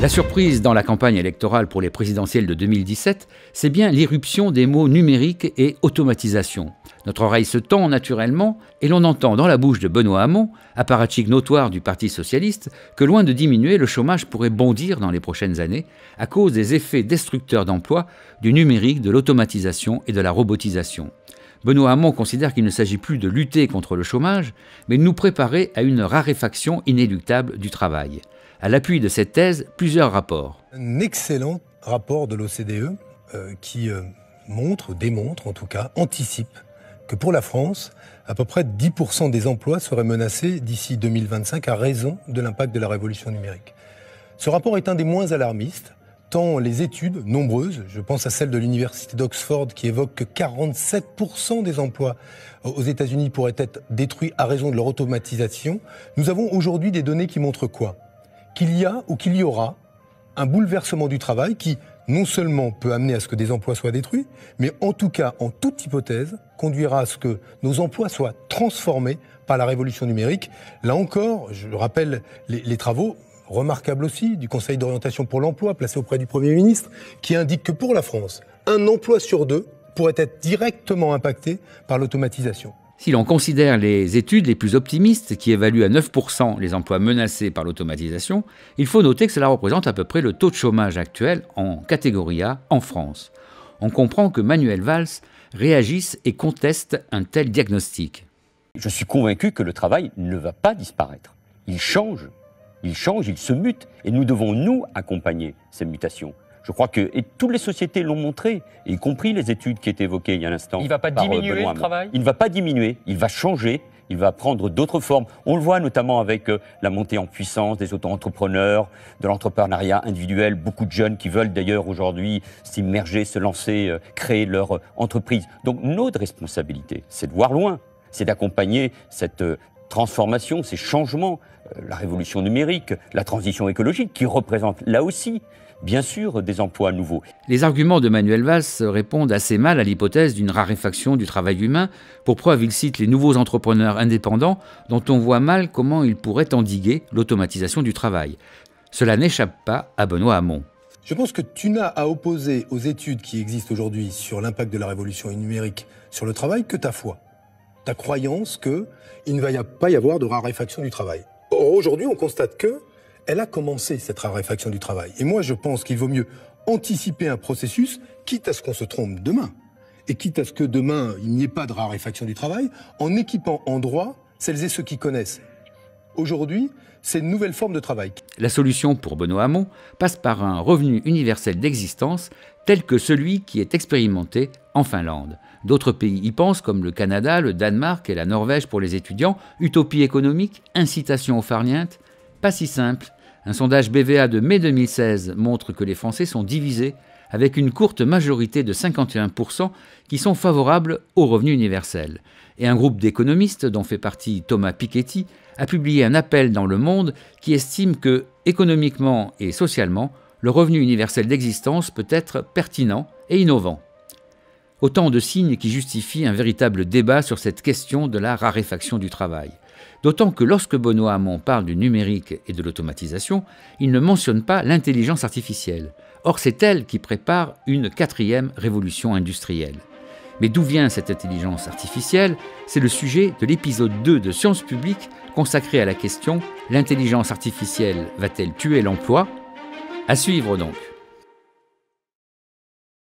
La surprise dans la campagne électorale pour les présidentielles de 2017, c'est bien l'irruption des mots numérique et automatisation. Notre oreille se tend naturellement et l'on entend dans la bouche de Benoît Hamon, apparatchik notoire du Parti socialiste, que loin de diminuer, le chômage pourrait bondir dans les prochaines années à cause des effets destructeurs d'emplois du numérique, de l'automatisation et de la robotisation. Benoît Hamon considère qu'il ne s'agit plus de lutter contre le chômage, mais de nous préparer à une raréfaction inéluctable du travail. À l'appui de cette thèse, plusieurs rapports. Un excellent rapport de l'OCDE qui démontre en tout cas, anticipe que pour la France, à peu près 10% des emplois seraient menacés d'ici 2025 à raison de l'impact de la révolution numérique. Ce rapport est un des moins alarmistes, tant les études nombreuses, je pense à celle de l'université d'Oxford qui évoque que 47% des emplois aux États-Unis pourraient être détruits à raison de leur automatisation. Nous avons aujourd'hui des données qui montrent quoi ? Qu'il y a ou qu'il y aura un bouleversement du travail qui non seulement peut amener à ce que des emplois soient détruits, mais en tout cas, en toute hypothèse, conduira à ce que nos emplois soient transformés par la révolution numérique. Là encore, je rappelle les travaux remarquables aussi du Conseil d'orientation pour l'emploi placé auprès du Premier ministre, qui indique que pour la France, un emploi sur deux pourrait être directement impacté par l'automatisation. Si l'on considère les études les plus optimistes qui évaluent à 9% les emplois menacés par l'automatisation, il faut noter que cela représente à peu près le taux de chômage actuel en catégorie A en France. On comprend que Manuel Valls réagisse et conteste un tel diagnostic. Je suis convaincu que le travail ne va pas disparaître. Il change, il se mute et nous devons nous accompagner ces mutations. Je crois que et toutes les sociétés l'ont montré, y compris les études qui étaient évoquées il y a un instant. Il ne va pas diminuer le travail ? Il ne va pas diminuer, il va changer, il va prendre d'autres formes. On le voit notamment avec la montée en puissance des auto-entrepreneurs, de l'entrepreneuriat individuel. Beaucoup de jeunes qui veulent d'ailleurs aujourd'hui s'immerger, se lancer, créer leur entreprise. Donc notre responsabilité, c'est de voir loin, c'est d'accompagner cette transformation, ces changements, la révolution numérique, la transition écologique qui représente là aussi bien sûr, des emplois nouveaux. Les arguments de Manuel Valls répondent assez mal à l'hypothèse d'une raréfaction du travail humain. Pour preuve, il cite les nouveaux entrepreneurs indépendants dont on voit mal comment ils pourraient endiguer l'automatisation du travail. Cela n'échappe pas à Benoît Hamon. Je pense que tu n'as à opposer aux études qui existent aujourd'hui sur l'impact de la révolution numérique sur le travail que ta foi. Ta croyance qu'il ne va pas y avoir de raréfaction du travail. Or, aujourd'hui, on constate que elle a commencé, cette raréfaction du travail. Et moi, je pense qu'il vaut mieux anticiper un processus, quitte à ce qu'on se trompe demain, et quitte à ce que demain, il n'y ait pas de raréfaction du travail, en équipant en droit celles et ceux qui connaissent. Aujourd'hui, c'est une nouvelle forme de travail. La solution pour Benoît Hamon passe par un revenu universel d'existence tel que celui qui est expérimenté en Finlande. D'autres pays y pensent, comme le Canada, le Danemark et la Norvège pour les étudiants. Utopie économique, incitation au farniente, pas si simple. Un sondage BVA de mai 2016 montre que les Français sont divisés avec une courte majorité de 51% qui sont favorables au revenu universel. Et un groupe d'économistes, dont fait partie Thomas Piketty, a publié un appel dans Le Monde qui estime que, économiquement et socialement, le revenu universel d'existence peut être pertinent et innovant. Autant de signes qui justifient un véritable débat sur cette question de la raréfaction du travail. D'autant que lorsque Benoît Hamon parle du numérique et de l'automatisation, il ne mentionne pas l'intelligence artificielle. Or, c'est elle qui prépare une 4e révolution industrielle. Mais d'où vient cette intelligence artificielle? C'est le sujet de l'épisode 2 de Sciences Publiques consacré à la question « L'intelligence artificielle va-t-elle tuer l'emploi ?» À suivre donc.